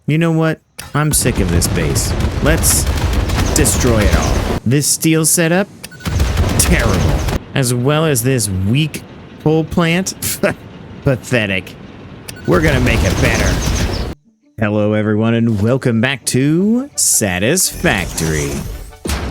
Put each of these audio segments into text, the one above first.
You know what? I'm sick of this base. Let's destroy it all. This steel setup? Terrible. As well as this weak coal plant? Pathetic. We're gonna make it better. Hello everyone and welcome back to Satisfactory.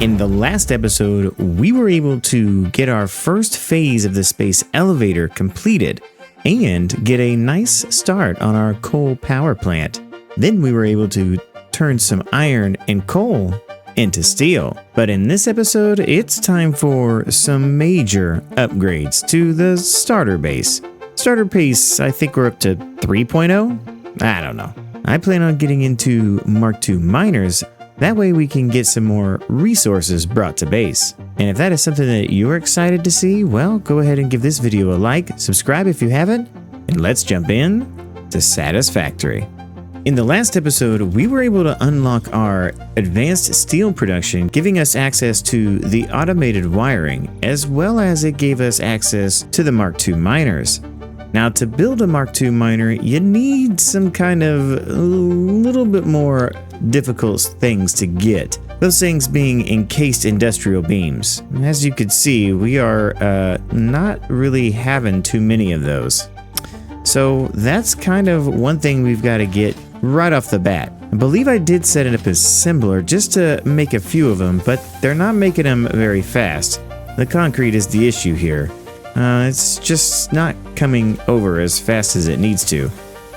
In the last episode, we were able to get our first phase of the space elevator completed and get a nice start on our coal power plant. Then we were able to turn some iron and coal into steel. But in this episode, it's time for some major upgrades to the starter base. Starter base, I think we're up to 3.0? I don't know. I plan on getting into Mk2 miners. That way we can get some more resources brought to base. And if that is something that you're excited to see, well, go ahead and give this video a like, subscribe if you haven't, and let's jump in to Satisfactory. In the last episode, we were able to unlock our advanced steel production, giving us access to the automated wiring, as well as it gave us access to the Mk2 miners. Now, to build a Mk2 miner, you need some kind of a little bit more difficult things to get. Those things being encased industrial beams. As you could see, we are not really having too many of those. So that's kind of one thing we've got to get right off the bat. I believe I did set it up as assembler just to make a few of them, but they're not making them very fast. The concrete is the issue here. It's just not coming over as fast as it needs to.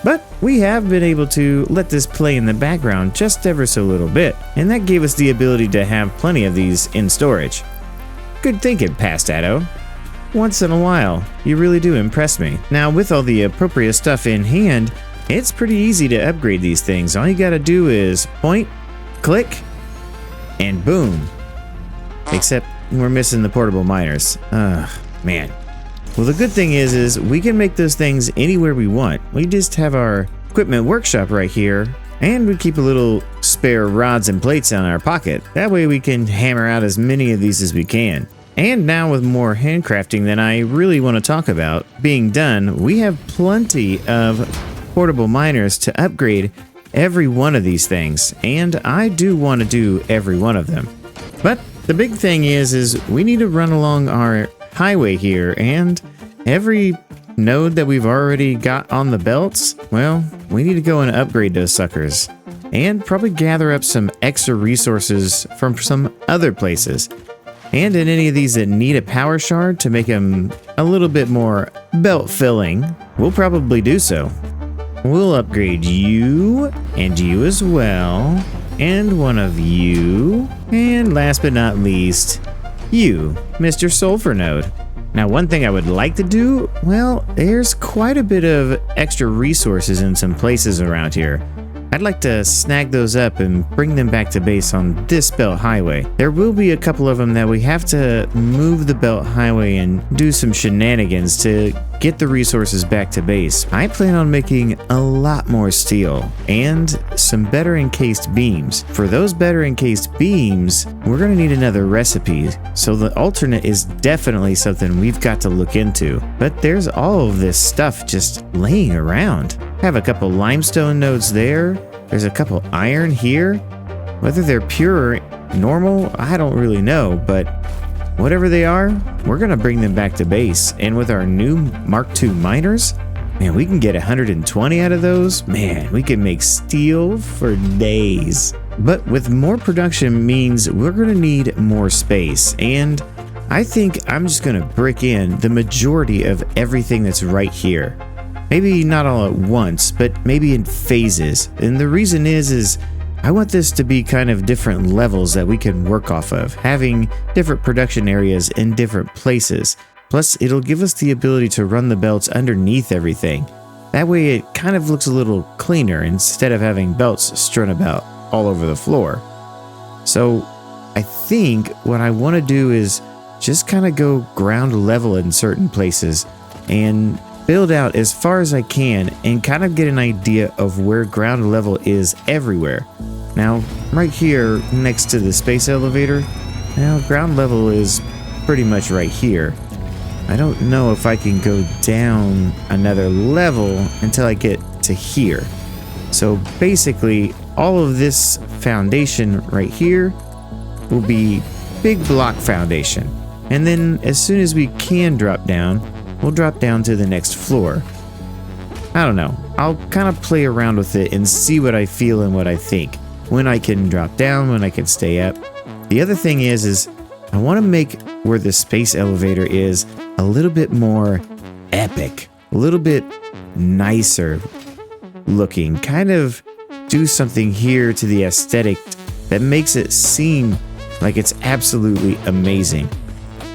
But we have been able to let this play in the background just ever so little bit, and that gave us the ability to have plenty of these in storage. Good thinking, Pastato. Once in a while, you really do impress me. Now, with all the appropriate stuff in hand, it's pretty easy to upgrade these things. All you gotta do is point, click, and boom. Except we're missing the portable miners. Man. Well, the good thing is we can make those things anywhere we want. We just have our equipment workshop right here, and we keep a little spare rods and plates in our pocket. That way we can hammer out as many of these as we can. And now with more handcrafting than I really want to talk about being done, we have plenty of portable miners to upgrade every one of these things. And I do want to do every one of them. But the big thing is we need to run along our highway here, and every node that we've already got on the belts, well, we need to go and upgrade those suckers and probably gather up some extra resources from some other places. And in any of these that need a power shard to make them a little bit more belt filling, we'll probably do so. We'll upgrade you and you as well, and one of you, and last but not least, you, Mr. Sulfur Node. Now, one thing I would like to do, well, there's quite a bit of extra resources in some places around here. I'd like to snag those up and bring them back to base on this belt highway. There will be a couple of them that we have to move the belt highway and do some shenanigans to get the resources back to base. I plan on making a lot more steel and some better encased beams. For those better encased beams, we're going to need another recipe. So the alternate is definitely something we've got to look into. But there's all of this stuff just laying around. Have a couple limestone nodes there. There's a couple iron here. Whether they're pure or normal, I don't really know, but whatever they are, we're gonna bring them back to base. And with our new Mk2 miners, man, we can get 120 out of those. Man, we can make steel for days. But with more production means we're gonna need more space. And I think I'm just gonna brick in the majority of everything that's right here. Maybe not all at once, but maybe in phases. And the reason is I want this to be kind of different levels that we can work off of, having different production areas in different places. Plus, it'll give us the ability to run the belts underneath everything. That way it kind of looks a little cleaner instead of having belts strewn about all over the floor. So I think what I want to do is just kind of go ground level in certain places and build out as far as I can and kind of get an idea of where ground level is everywhere. Now, right here next to the space elevator, now ground level is pretty much right here. I don't know if I can go down another level until I get to here. So basically, all of this foundation right here will be big block foundation. And then as soon as we can drop down, we'll drop down to the next floor. I don't know. I'll kind of play around with it and see what I feel and what I think. When I can drop down, when I can stay up. The other thing is I want to make where the space elevator is a little bit more epic, a little bit nicer looking. Kind of do something here to the aesthetic that makes it seem like it's absolutely amazing.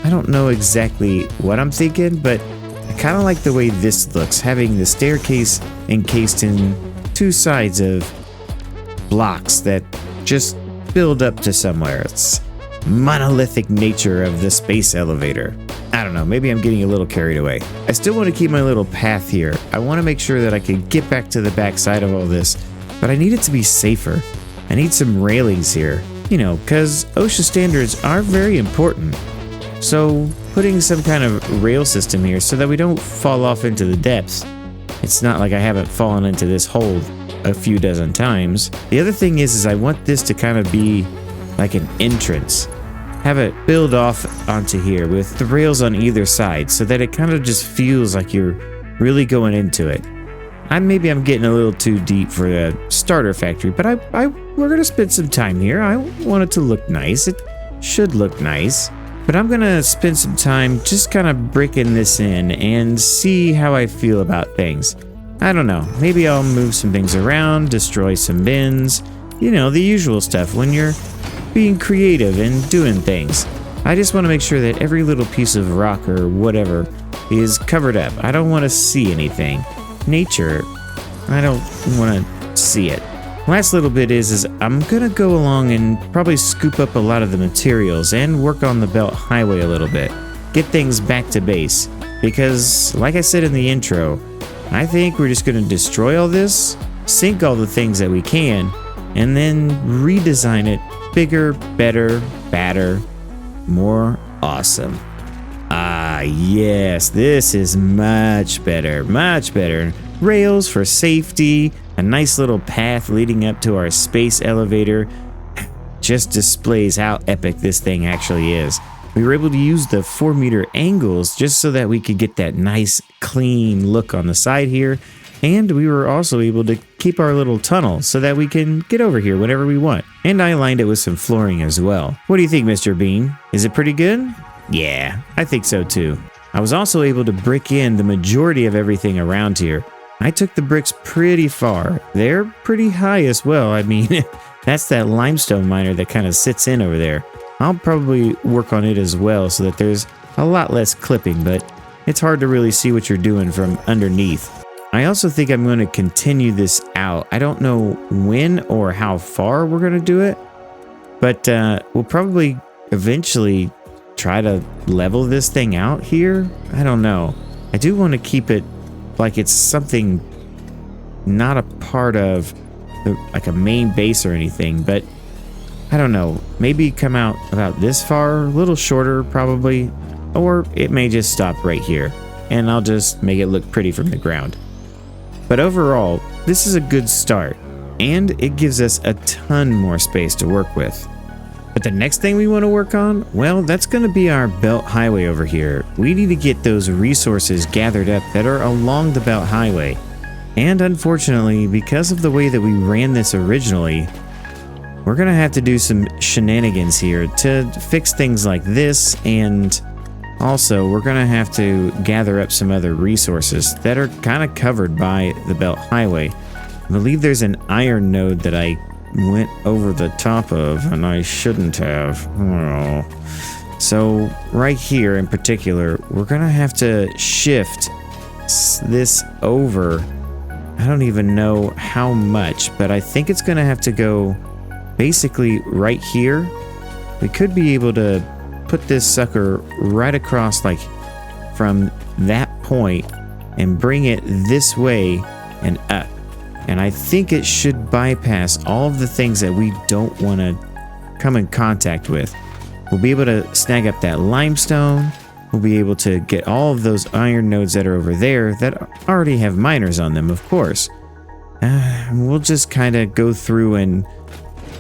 I don't know exactly what I'm thinking, but I kind of like the way this looks, having the staircase encased in two sides of blocks that just build up to somewhere. It's monolithic nature of the space elevator. I don't know, maybe I'm getting a little carried away. I still want to keep my little path here. I want to make sure that I can get back to the back side of all this, but I need it to be safer. I need some railings here, you know, because OSHA standards are very important. So putting some kind of rail system here so that we don't fall off into the depths. It's not like I haven't fallen into this hole a few dozen times. The other thing is I want this to kind of be like an entrance. Have it build off onto here with the rails on either side so that it kind of just feels like you're really going into it. Maybe I'm getting a little too deep for the starter factory, but we're gonna spend some time here. I want it to look nice. It should look nice. But I'm gonna spend some time just kind of breaking this in and see how I feel about things. I don't know, maybe I'll move some things around, destroy some bins, you know, the usual stuff when you're being creative and doing things. I just want to make sure that every little piece of rock or whatever is covered up. I don't want to see anything. Nature, I don't want to see it. Last little bit is I'm gonna go along and probably scoop up a lot of the materials and work on the belt highway a little bit. Get things back to base. Because, like I said in the intro, I think we're just gonna destroy all this, sink all the things that we can, and then redesign it bigger, better, badder, more awesome. Ah, yes, this is much better, much better. Rails for safety, a nice little path leading up to our space elevator. Just displays how epic this thing actually is. We were able to use the 4-meter angles just so that we could get that nice, clean look on the side here. And we were also able to keep our little tunnel so that we can get over here whenever we want. And I lined it with some flooring as well. What do you think, Mr. Bean? Is it pretty good? Yeah, I think so too. I was also able to brick in the majority of everything around here. I took the bricks pretty far. They're pretty high as well. I mean, that's that limestone miner that kind of sits in over there. I'll probably work on it as well so that there's a lot less clipping, but it's hard to really see what you're doing from underneath. I also think I'm going to continue this out. I don't know when or how far we're going to do it, but we'll probably eventually try to level this thing out here. I don't know. I do want to keep it like it's something not a part of like a main base or anything, but I don't know, maybe come out about this far, a little shorter probably, or it may just stop right here and I'll just make it look pretty from the ground. But overall, this is a good start and it gives us a ton more space to work with. But the next thing we want to work on, well, that's going to be our belt highway over here. We need to get those resources gathered up that are along the belt highway. And unfortunately, because of the way that we ran this originally, we're going to have to do some shenanigans here to fix things like this. And also, we're going to have to gather up some other resources that are kind of covered by the belt highway. I believe there's an iron node that I went over the top of and I shouldn't have. Oh. So right here in particular, we're gonna have to shift this over. I don't even know how much, but I think it's gonna have to go basically right here. We could be able to put this sucker right across, like from that point, and bring it this way and up. And I think it should bypass all of the things that we don't want to come in contact with. We'll be able to snag up that limestone. We'll be able to get all of those iron nodes that are over there that already have miners on them, of course. we'll just kind of go through and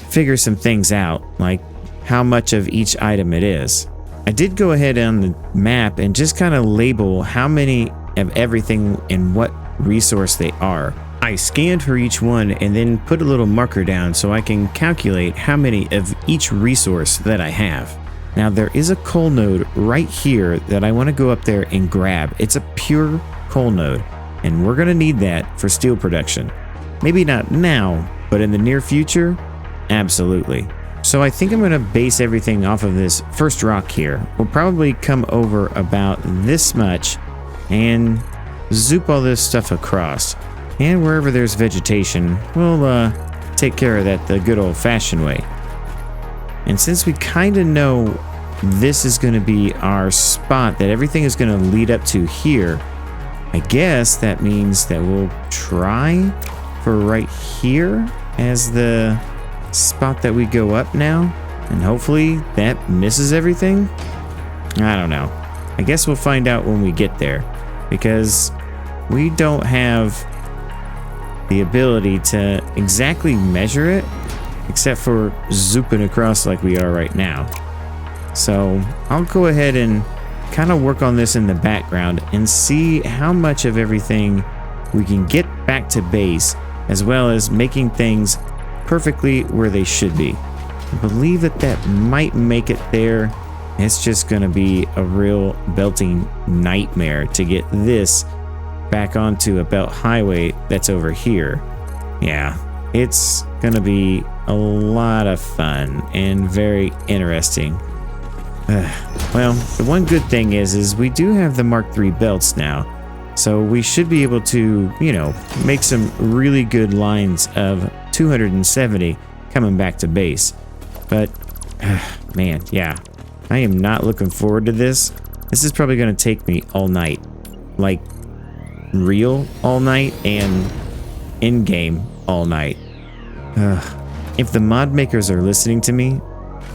figure some things out, like how much of each item it is. I did go ahead on the map and just kind of label how many of everything and what resource they are. I scanned for each one and then put a little marker down so I can calculate how many of each resource that I have. Now there is a coal node right here that I want to go up there and grab. It's a pure coal node, and we're going to need that for steel production. Maybe not now, but in the near future, absolutely. So I think I'm going to base everything off of this first rock here. We'll probably come over about this much and zoop all this stuff across. And wherever there's vegetation, we'll take care of that the good old-fashioned way. And since we kind of know this is going to be our spot that everything is going to lead up to here, I guess that means that we'll try for right here as the spot that we go up now. And hopefully that misses everything. I don't know. I guess we'll find out when we get there, because we don't have the ability to exactly measure it, except for zooping across like we are right now. So I'll go ahead and kind of work on this in the background and see how much of everything we can get back to base, as well as making things perfectly where they should be. I believe that might make it there. It's just going to be a real belting nightmare to get this back onto a belt highway that's over here. Yeah, it's going to be a lot of fun and very interesting. Well, the one good thing is we do have the Mark III belts now, so we should be able to, make some really good lines of 270 coming back to base. But, man, yeah, I am not looking forward to this. This is probably going to take me all night, like real all night and in-game all night. If the mod makers are listening to me,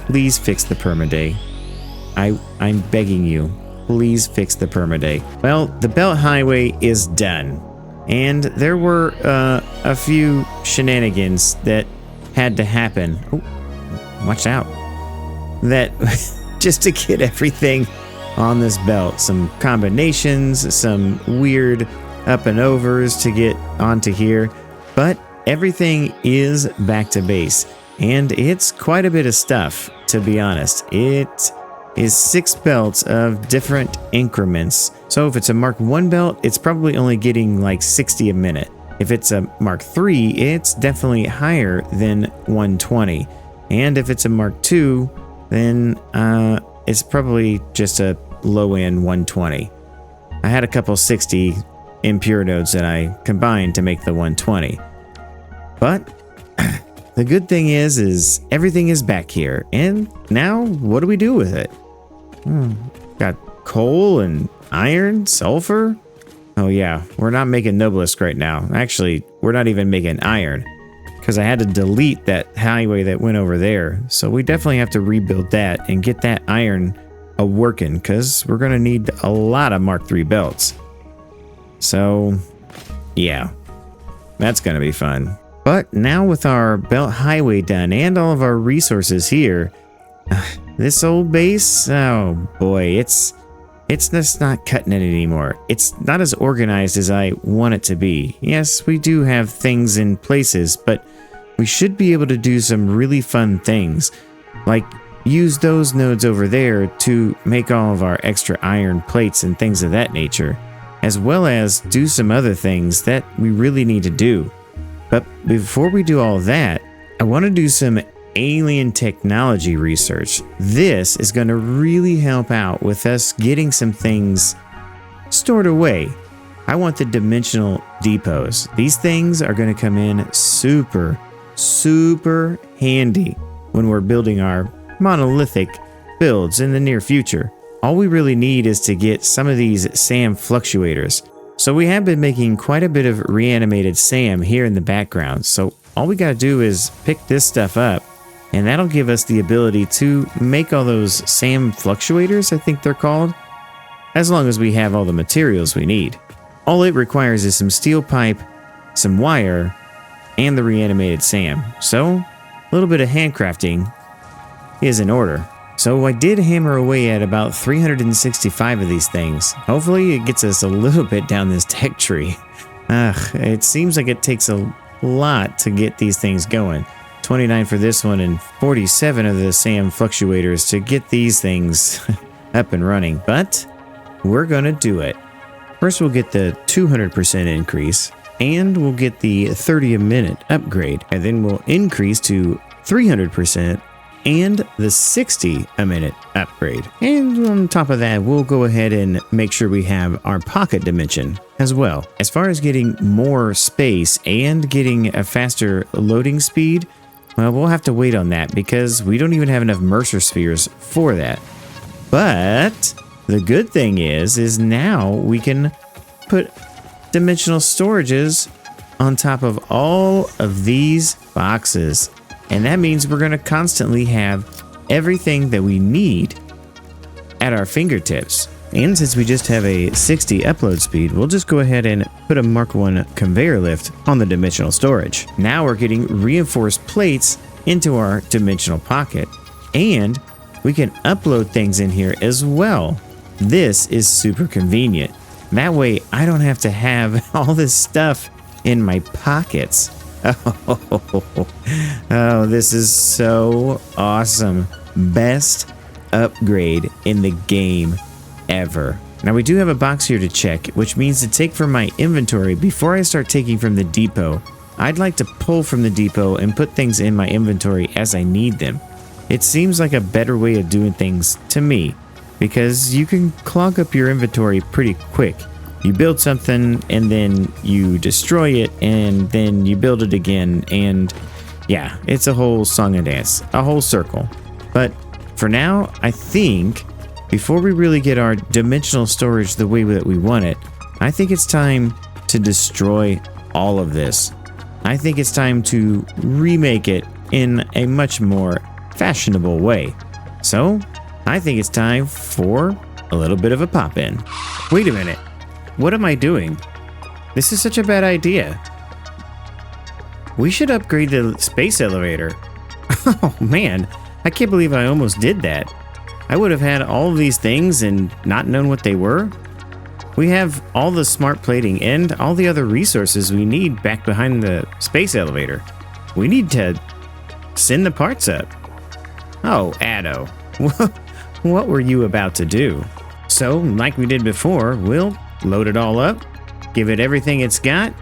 please fix the permaday. I'm begging you, please fix the permaday. Well, the belt highway is done, and there were a few shenanigans that had to happen. Oh, watch out. That just to get everything on this belt. Some combinations, some weird up and overs to get onto here, but everything is back to base, and it's quite a bit of stuff, to be honest. It is 6 belts of different increments. So if it's a Mark I belt, it's probably only getting like 60 a minute. If it's a Mark III, it's definitely higher than 120. And if it's a Mark II, then it's probably just a low-end 120. I had a couple 60 impure nodes that I combined to make the 120. But the good thing is everything is back here. And now what do we do with it? Got coal and iron, sulfur. Oh yeah, we're not making Noblisk right now. Actually, we're not even making iron, because I had to delete that highway that went over there. So we definitely have to rebuild that and get that iron a-working, because we're going to need a lot of Mark III belts. So yeah, that's going to be fun. But now with our belt highway done and all of our resources here, this old base, oh boy, it's just not cutting it anymore. It's not as organized as I want it to be. Yes, we do have things in places, but we should be able to do some really fun things, like use those nodes over there to make all of our extra iron plates and things of that nature, as well as do some other things that we really need to do. But before we do all that, I want to do some alien technology research. This is going to really help out with us getting some things stored away. I want the dimensional depots. These things are going to come in super, super handy when we're building our monolithic builds in the near future. All we really need is to get some of these SAM fluctuators. So we have been making quite a bit of reanimated SAM here in the background. So all we got to do is pick this stuff up, and that'll give us the ability to make all those SAM fluctuators, I think they're called, as long as we have all the materials we need. All it requires is some steel pipe, some wire, and the reanimated Sam. So a little bit of handcrafting is in order. So I did hammer away at about 365 of these things. Hopefully it gets us a little bit down this tech tree. It seems like it takes a lot to get these things going. 29 for this one and 47 of the SAM fluctuators to get these things up and running. But we're gonna do it. First we'll get the 200% increase, and we'll get the 30 a minute upgrade, and then we'll increase to 300% and the 60 a minute upgrade. And on top of that, we'll go ahead and make sure we have our pocket dimension as well. As far as getting more space and getting a faster loading speed, well, we'll have to wait on that because we don't even have enough Mercer spheres for that. But the good thing is now we can put dimensional storages on top of all of these boxes. And that means we're going to constantly have everything that we need at our fingertips. And since we just have a 60 upload speed, we'll just go ahead and put a Mark 1 conveyor lift on the dimensional storage. Now we're getting reinforced plates into our dimensional pocket, and we can upload things in here as well. This is super convenient. That way I don't have to have all this stuff in my pockets. Oh, this is so awesome. Best upgrade in the game ever. Now we do have a box here to check, which means to take from my inventory before I start taking from the depot. I'd like to pull from the depot and put things in my inventory as I need them. It seems like a better way of doing things to me, because you can clog up your inventory pretty quick. You build something and then you destroy it and then you build it again, and yeah, it's a whole song and dance, a whole circle. But for now, I think before we really get our dimensional storage the way that we want it, I think it's time to destroy all of this. I think it's time to remake it in a much more fashionable way. So I think it's time for a little bit of a pop-in. Wait a minute. What am I doing? This is such a bad idea. We should upgrade the space elevator. Oh man, I can't believe I almost did that. I would have had all of these things and not known what they were. We have all the smart plating and all the other resources we need back behind the space elevator. We need to send the parts up. Oh, Addo, what were you about to do? So, like we did before, we'll load it all up, give it everything it's got,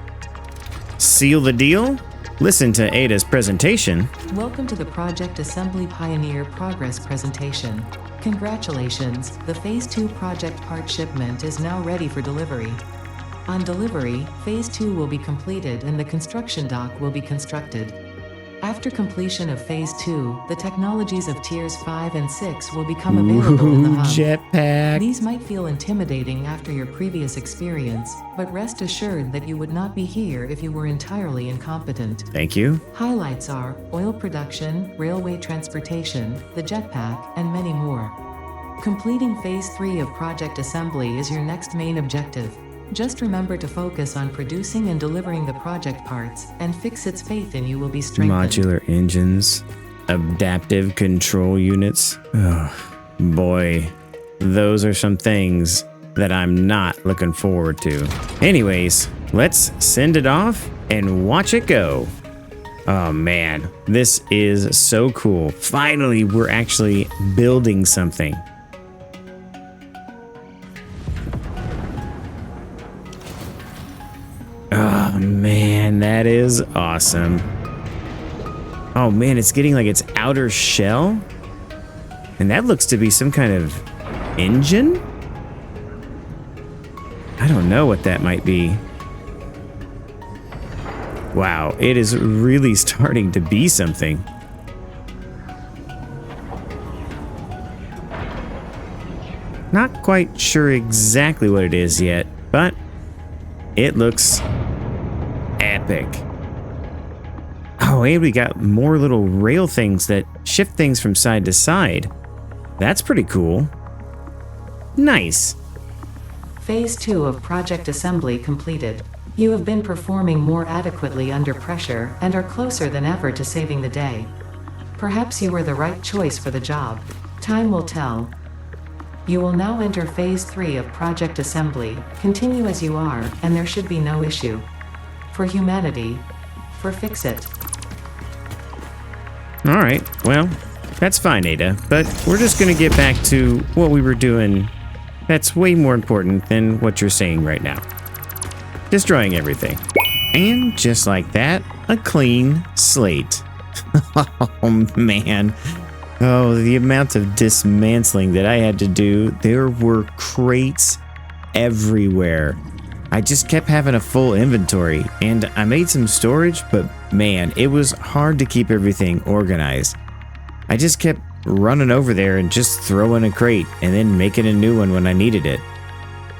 seal the deal, listen to Ada's presentation. Welcome to the Project Assembly Pioneer Progress presentation. Congratulations, the Phase 2 project part shipment is now ready for delivery. On delivery, Phase 2 will be completed and the construction dock will be constructed. After completion of Phase 2, the technologies of Tiers 5 and 6 will become available in the hub. Jetpack. These might feel intimidating after your previous experience, but rest assured that you would not be here if you were entirely incompetent. Thank you. Highlights are oil production, railway transportation, the jetpack, and many more. Completing Phase 3 of Project Assembly is your next main objective. Just remember to focus on producing and delivering the project parts, and Fixit's faith in you will be strengthened. Modular engines, adaptive control units. Oh, boy, those are some things that I'm not looking forward to. Anyways, let's send it off and watch it go. Oh man, this is so cool. Finally, we're actually building something. Oh man, that is awesome. Oh man, it's getting like its outer shell. And that looks to be some kind of engine? I don't know what that might be. Wow, it is really starting to be something. Not quite sure exactly what it is yet, but it looks epic. Oh, and we got more little rail things that shift things from side to side. That's pretty cool. Nice. Phase 2 of Project Assembly completed. You have been performing more adequately under pressure and are closer than ever to saving the day. Perhaps you were the right choice for the job. Time will tell. You will now enter Phase 3 of Project Assembly. Continue as you are, and there should be no issue. For humanity. For Fix-It. Alright, well, that's fine, Ada, but we're just gonna get back to what we were doing. That's way more important than what you're saying right now. Destroying everything. And just like that, a clean slate. Oh, man. Oh, the amount of dismantling that I had to do. There were crates everywhere. I just kept having a full inventory, and I made some storage, but man, it was hard to keep everything organized. I just kept running over there and just throwing a crate and then making a new one when I needed it.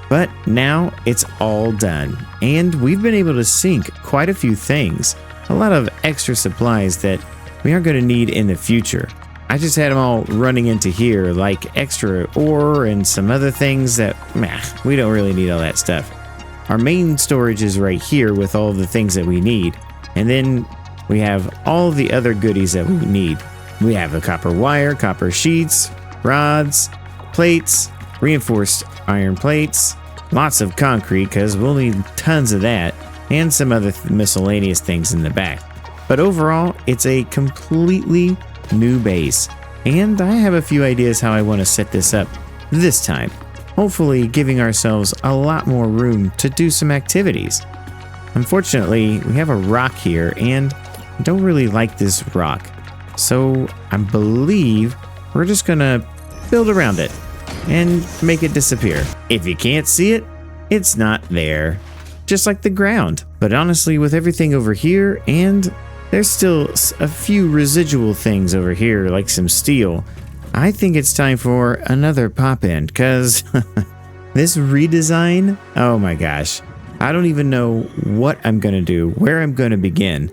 But now it's all done, and we've been able to sink quite a few things, a lot of extra supplies that we are going to need in the future. I just had them all running into here, like extra ore and some other things that, we don't really need all that stuff. Our main storage is right here with all the things that we need, and then we have all the other goodies that we need. We have the copper wire, copper sheets, rods, plates, reinforced iron plates, lots of concrete because we'll need tons of that, and some other miscellaneous things in the back. But overall, it's a completely new base, and I have a few ideas how I want to set this up this time, hopefully giving ourselves a lot more room to do some activities. Unfortunately, we have a rock here, and I don't really like this rock, so I believe we're just gonna build around it and make it disappear. If you can't see it, it's not there. Just like the ground. But honestly, with everything over here, and there's still a few residual things over here, like some steel, I think it's time for another pop-in, because this redesign, oh my gosh, I don't even know what I'm going to do, where I'm going to begin.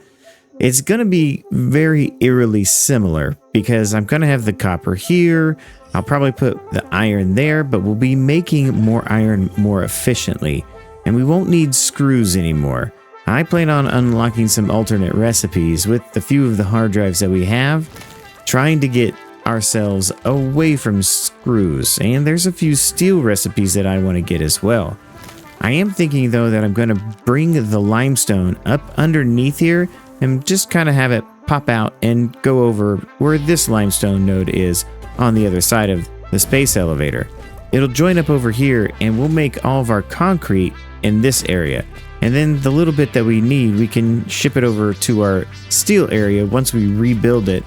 It's going to be very eerily similar, because I'm going to have the copper here. I'll probably put the iron there, but we'll be making more iron more efficiently, and we won't need screws anymore. I plan on unlocking some alternate recipes with the few of the hard drives that we have, trying to get ourselves away from screws, and there's a few steel recipes that I want to get as well. I am thinking though that I'm going to bring the limestone up underneath here and just kind of have it pop out and go over where this limestone node is on the other side of the space elevator. It'll join up over here, and we'll make all of our concrete in this area. And then the little bit that we need, we can ship it over to our steel area once we rebuild it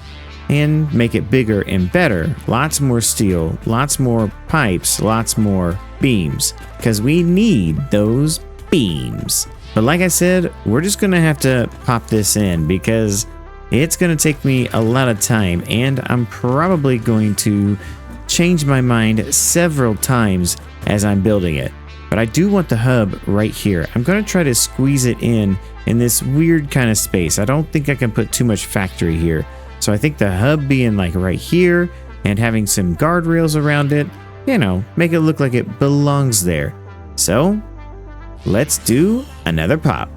and make it bigger and better. Lots more steel, lots more pipes, lots more beams, because we need those beams. But like I said, we're just going to have to pop this in because it's going to take me a lot of time, and I'm probably going to change my mind several times as I'm building it. But I do want the hub right here. I'm going to try to squeeze it in this weird kind of space. I don't think I can put too much factory here. So I think the hub being like right here and having some guardrails around it, you know, make it look like it belongs there. So let's do another pop.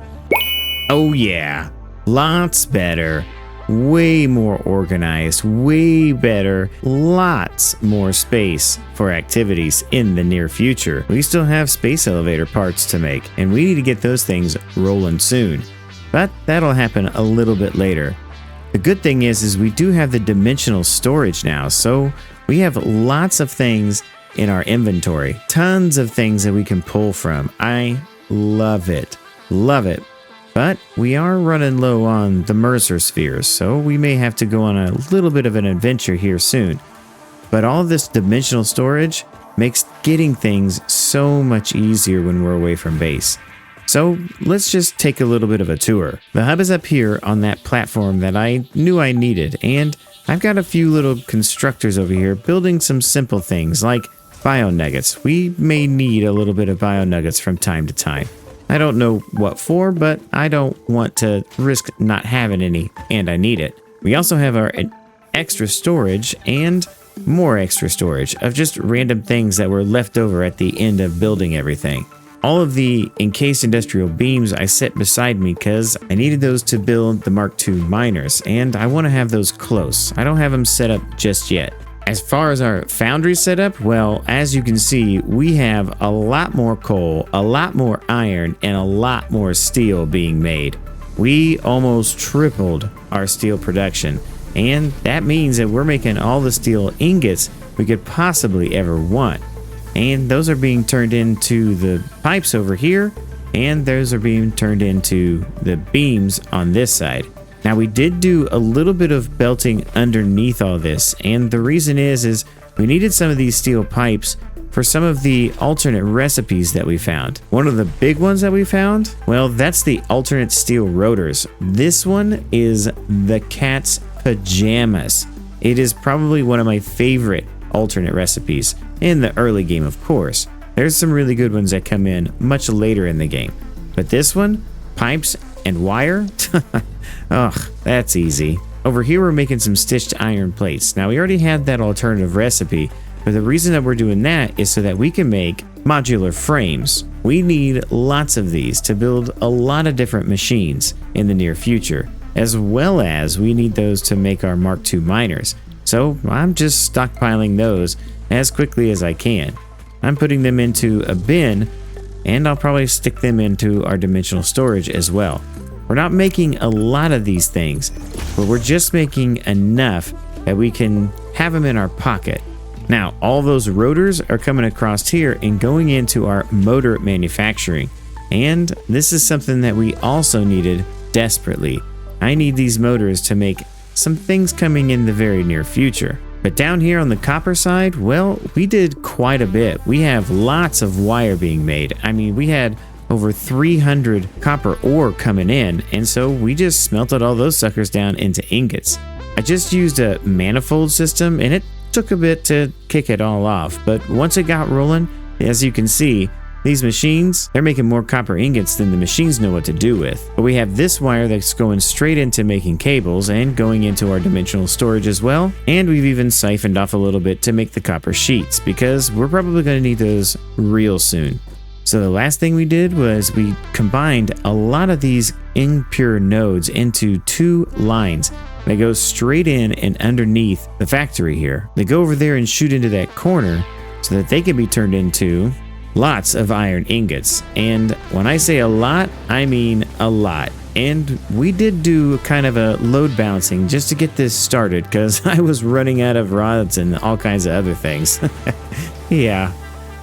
Oh yeah, lots better. Way more organized, way better, lots more space for activities in the near future. We still have space elevator parts to make, and we need to get those things rolling soon. But that'll happen a little bit later. The good thing is we do have the dimensional storage now, so we have lots of things in our inventory. Tons of things that we can pull from. I love it. Love it. But we are running low on the Mercer spheres, so we may have to go on a little bit of an adventure here soon. But all this dimensional storage makes getting things so much easier when we're away from base. So let's just take a little bit of a tour. The hub is up here on that platform that I knew I needed, and I've got a few little constructors over here building some simple things like bio nuggets. We may need a little bit of bio nuggets from time to time. I don't know what for, but I don't want to risk not having any, and I need it. We also have our extra storage and more extra storage of just random things that were left over at the end of building everything. all of the encased industrial beams I set beside me because I needed those to build the Mk2 miners, and I want to have those close. I don't have them set up just yet. As far as our foundry setup, well, as you can see, we have a lot more coal, a lot more iron, and a lot more steel being made. We almost tripled our steel production, and that means that we're making all the steel ingots we could possibly ever want. And those are being turned into the pipes over here, and those are being turned into the beams on this side. Now, we did do a little bit of belting underneath all this, and the reason is we needed some of these steel pipes for some of the alternate recipes that we found. One of the big ones that we found, well, that's the alternate steel rotors. This one is the cat's pajamas. It is probably one of my favorite alternate recipes in the early game, of course. There's some really good ones that come in much later in the game, but this one, pipes and wire, ugh, that's easy. Over here, we're making some stitched iron plates. Now, we already had that alternative recipe, but the reason that we're doing that is so that we can make modular frames. We need lots of these to build a lot of different machines in the near future, as well as we need those to make our Mk2 miners. So I'm just stockpiling those as quickly as I can. I'm putting them into a bin, and I'll probably stick them into our dimensional storage as well. We're not making a lot of these things, but we're just making enough that we can have them in our pocket. Now, all those rotors are coming across here and going into our motor manufacturing. And this is something that we also needed desperately. I need these motors to make some things coming in the very near future. But down here on the copper side, well, we did quite a bit. We have lots of wire being made. I mean, we had over 300 copper ore coming in, and so we just smelted all those suckers down into ingots. I just used a manifold system, and it took a bit to kick it all off, but once it got rolling, as you can see, these machines, they're making more copper ingots than the machines know what to do with. But we have this wire that's going straight into making cables and going into our dimensional storage as well. And we've even siphoned off a little bit to make the copper sheets, because we're probably going to need those real soon. So the last thing we did was we combined a lot of these impure nodes into two lines. They go straight in and underneath the factory here. They go over there and shoot into that corner so that they can be turned into lots of iron ingots. And when I say a lot, I mean a lot. And we did do kind of a load balancing just to get this started, because I was running out of rods and all kinds of other things. Yeah,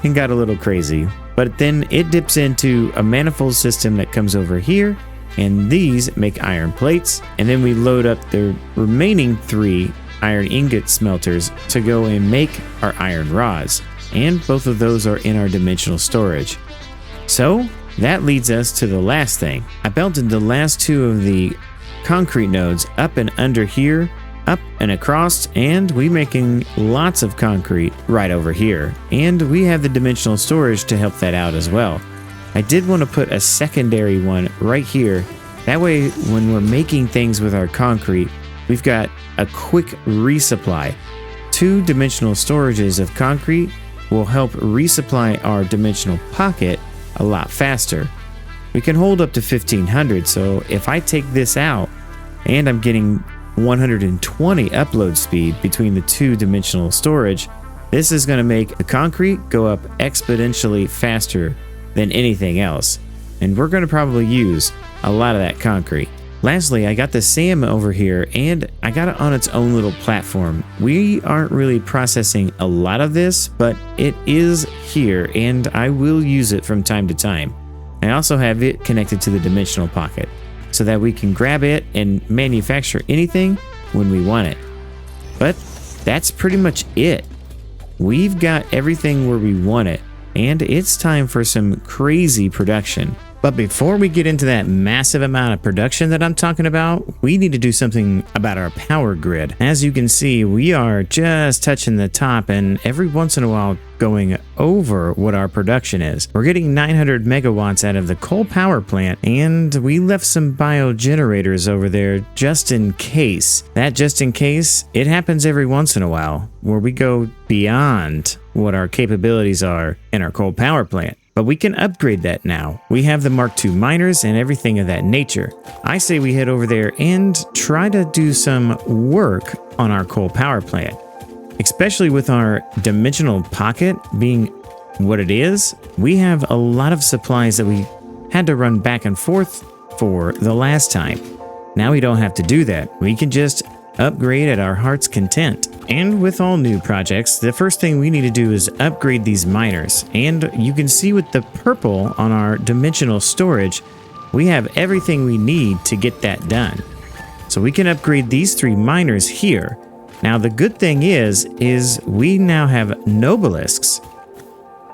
it got a little crazy. But then it dips into a manifold system that comes over here, and these make iron plates, and then we load up the remaining 3 iron ingot smelters to go and make our iron rods, and both of those are in our dimensional storage. So that leads us to the last thing. I belted the last 2 of the concrete nodes up and under here, up and across, and we making lots of concrete right over here, and we have the dimensional storage to help that out as well. I did want to put a secondary one right here. That way, when we're making things with our concrete, we've got a quick resupply. 2 dimensional storages of concrete will help resupply our dimensional pocket a lot faster. We can hold up to 1500, so if I take this out and I'm getting 120 upload speed between the 2 dimensional storage, this is going to make the concrete go up exponentially faster than anything else, and we're going to probably use a lot of that concrete. Lastly, I got the SAM over here, and I got it on its own little platform. We aren't really processing a lot of this, but it is here, and I will use it from time to time. I also have it connected to the dimensional pocket, so that we can grab it and manufacture anything when we want it. But that's pretty much it. We've got everything where we want it, and it's time for some crazy production. But before we get into that massive amount of production that I'm talking about, we need to do something about our power grid. As you can see, we are just touching the top, and every once in a while going over what our production is. We're getting 900 megawatts out of the coal power plant, and we left some biogenerators over there just in case. That just in case, it happens every once in a while where we go beyond what our capabilities are in our coal power plant. But we can upgrade that now. We have the Mk2 miners and everything of that nature. I say we head over there and try to do some work on our coal power plant. Especially with our dimensional pocket being what it is, we have a lot of supplies that we had to run back and forth for the last time. Now we don't have to do that. We can just upgrade at our heart's content. And with all new projects, the first thing we need to do is upgrade these miners. And you can see with the purple on our dimensional storage, we have everything we need to get that done. So we can upgrade these 3 miners here. Now the good thing is we now have nobelisks.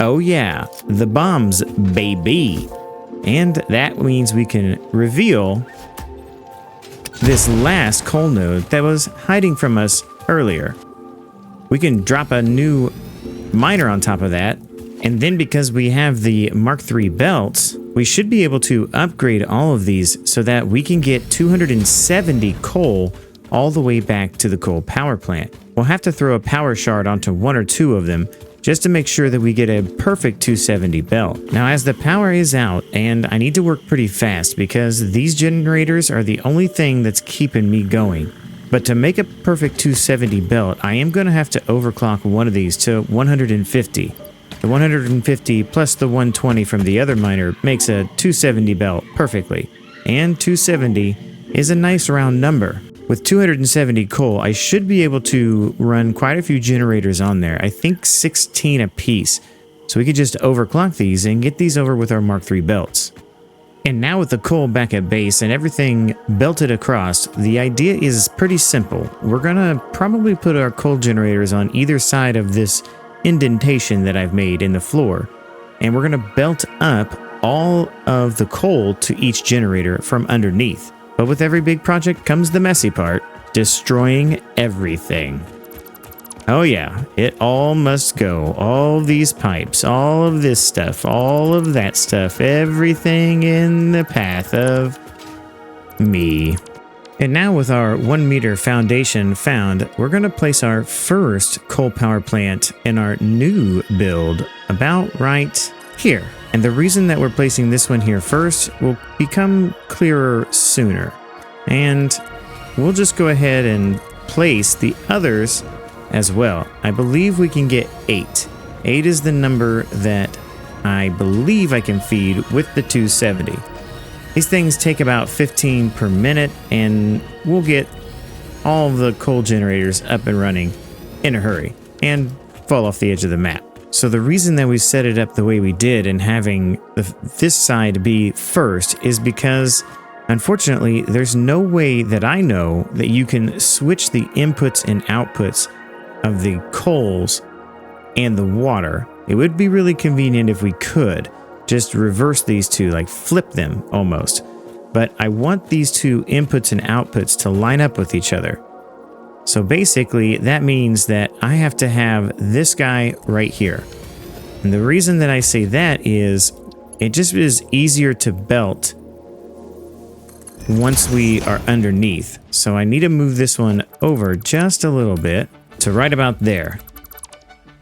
Oh yeah, the bombs, baby. And that means we can reveal this last coal node that was hiding from us earlier. We can drop a new miner on top of that, and then because we have the Mk3 belts, we should be able to upgrade all of these so that we can get 270 coal all the way back to the coal power plant. We'll have to throw a power shard onto 1 or 2 of them just to make sure that we get a perfect 270 belt. Now as the power is out, and I need to work pretty fast because these generators are the only thing that's keeping me going. But to make a perfect 270 belt, I am going to have to overclock one of these to 150. The 150 plus the 120 from the other miner makes a 270 belt perfectly. And 270 is a nice round number. With 270 coal, I should be able to run quite a few generators on there. I think 16 a piece. So we could just overclock these and get these over with our Mk3 belts. And now with the coal back at base and everything belted across, the idea is pretty simple. We're gonna probably put our coal generators on either side of this indentation that I've made in the floor. And we're gonna belt up all of the coal to each generator from underneath. But with every big project comes the messy part, destroying everything. Oh yeah, it all must go. All these pipes, all of this stuff, all of that stuff, everything in the path of me. And now with our 1 meter foundation found, we're going to place our first coal power plant in our new build about right here. And the reason that we're placing this one here first will become clearer sooner. And we'll just go ahead and place the others as well. I believe we can get 8. 8 is the number that I believe I can feed with the 270. These things take about 15 per minute, and we'll get all the coal generators up and running in a hurry and fall off the edge of the map. So the reason that we set it up the way we did and having this side be first is because unfortunately there's no way that I know that you can switch the inputs and outputs of the coals and the water. It would be really convenient if we could just reverse these two, like flip them almost. But I want these two inputs and outputs to line up with each other. So basically that means that I have to have this guy right here. And the reason that I say that is it just is easier to belt once we are underneath. So I need to move this one over just a little bit to right about there.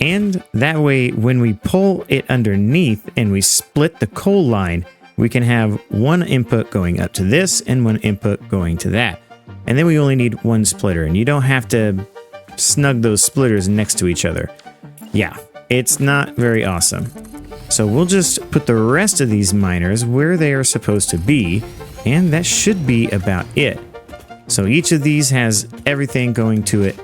And that way when we pull it underneath and we split the coal line, we can have one input going up to this and one input going to that. And then we only need one splitter, and you don't have to snug those splitters next to each other. Yeah, it's not very awesome. So we'll just put the rest of these miners where they are supposed to be, and that should be about it. So each of these has everything going to it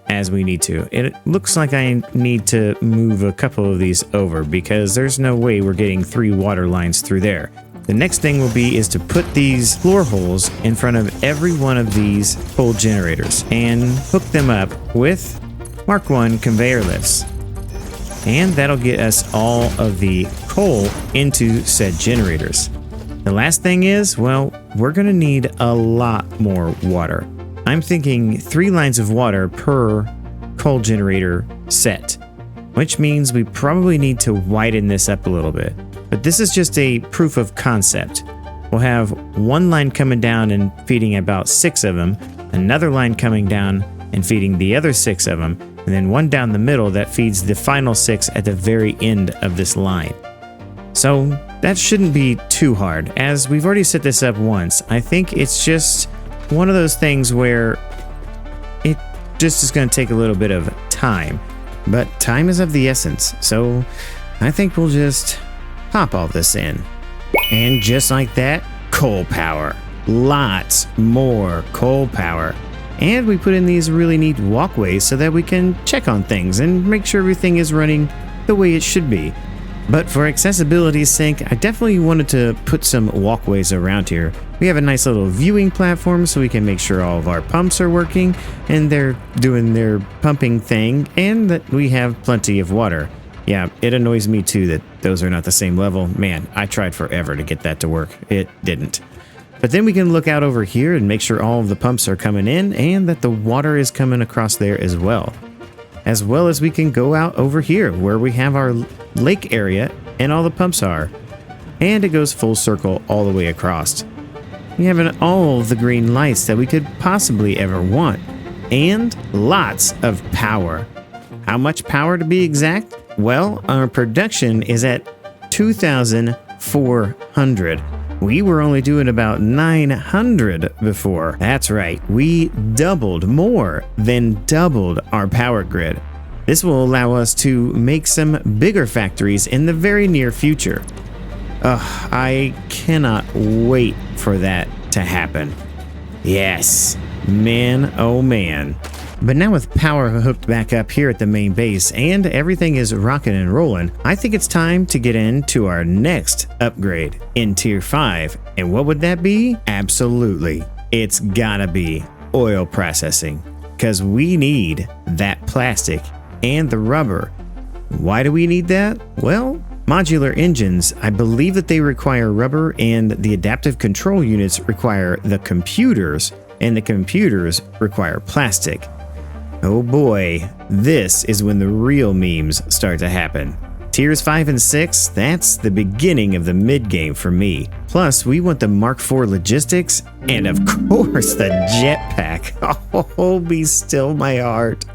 as we need to. It looks like I need to move a couple of these over because there's no way we're getting 3 water lines through there. The next thing will be is to put these floor holes in front of every one of these coal generators and hook them up with Mark 1 conveyor lifts. And that'll get us all of the coal into said generators. The last thing is, well, we're gonna need a lot more water. I'm thinking 3 lines of water per coal generator set, which means we probably need to widen this up a little bit. But this is just a proof of concept. We'll have one line coming down and feeding about 6 of them, another line coming down and feeding the other 6 of them, and then one down the middle that feeds the final 6 at the very end of this line. So that shouldn't be too hard. As we've already set this up once, I think it's just one of those things where it just is going to take a little bit of time. But time is of the essence, so I think we'll just pop all this in. And just like that, coal power. Lots more coal power. And we put in these really neat walkways so that we can check on things and make sure everything is running the way it should be. But for accessibility's sake, I definitely wanted to put some walkways around here. We have a nice little viewing platform so we can make sure all of our pumps are working and they're doing their pumping thing, and that we have plenty of water. Yeah, it annoys me too that those are not the same level. Man, I tried forever to get that to work. It didn't. But then we can look out over here and make sure all of the pumps are coming in and that the water is coming across there as well. As well as we can go out over here where we have our lake area and all the pumps are. And it goes full circle all the way across. We have all of the green lights that we could possibly ever want. And lots of power. How much power to be exact? Well, our production is at 2,400. We were only doing about 900 before. That's right, we doubled, more than doubled our power grid. This will allow us to make some bigger factories in the very near future. I cannot wait for that to happen. Yes, man, oh man. But now with power hooked back up here at the main base and everything is rocking and rolling, I think it's time to get into our next upgrade in Tier 5. And what would that be? Absolutely. It's gotta be oil processing. Because we need that plastic and the rubber. Why do we need that? Well, modular engines, I believe that they require rubber, and the adaptive control units require the computers, and the computers require plastic. Oh boy, this is when the real memes start to happen. Tiers 5 and 6, that's the beginning of the mid-game for me. Plus, we want the Mark IV logistics, and of course the jetpack. Oh, be still my heart.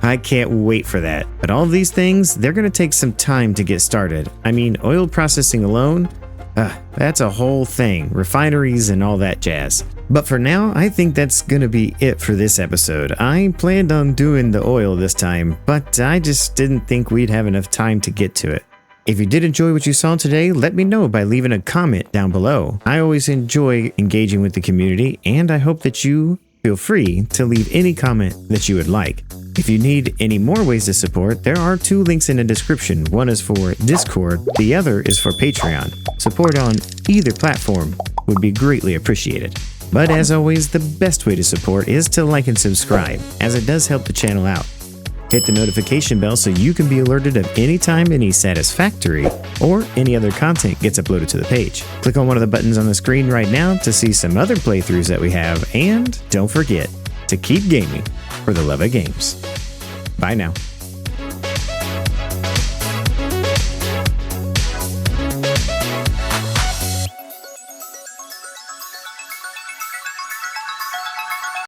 I can't wait for that. But all of these things, they're gonna take some time to get started. I mean, oil processing alone, that's a whole thing. Refineries and all that jazz. But for now, I think that's gonna be it for this episode. I planned on doing the oil this time, but I just didn't think we'd have enough time to get to it. If you did enjoy what you saw today, let me know by leaving a comment down below. I always enjoy engaging with the community, and I hope that you feel free to leave any comment that you would like. If you need any more ways to support, there are 2 links in the description. One is for Discord, the other is for Patreon. Support on either platform would be greatly appreciated. But as always, the best way to support is to like and subscribe, as it does help the channel out. Hit the notification bell so you can be alerted of any time any Satisfactory or any other content gets uploaded to the page. Click on one of the buttons on the screen right now to see some other playthroughs that we have, and don't forget to keep gaming for the love of games. Bye now.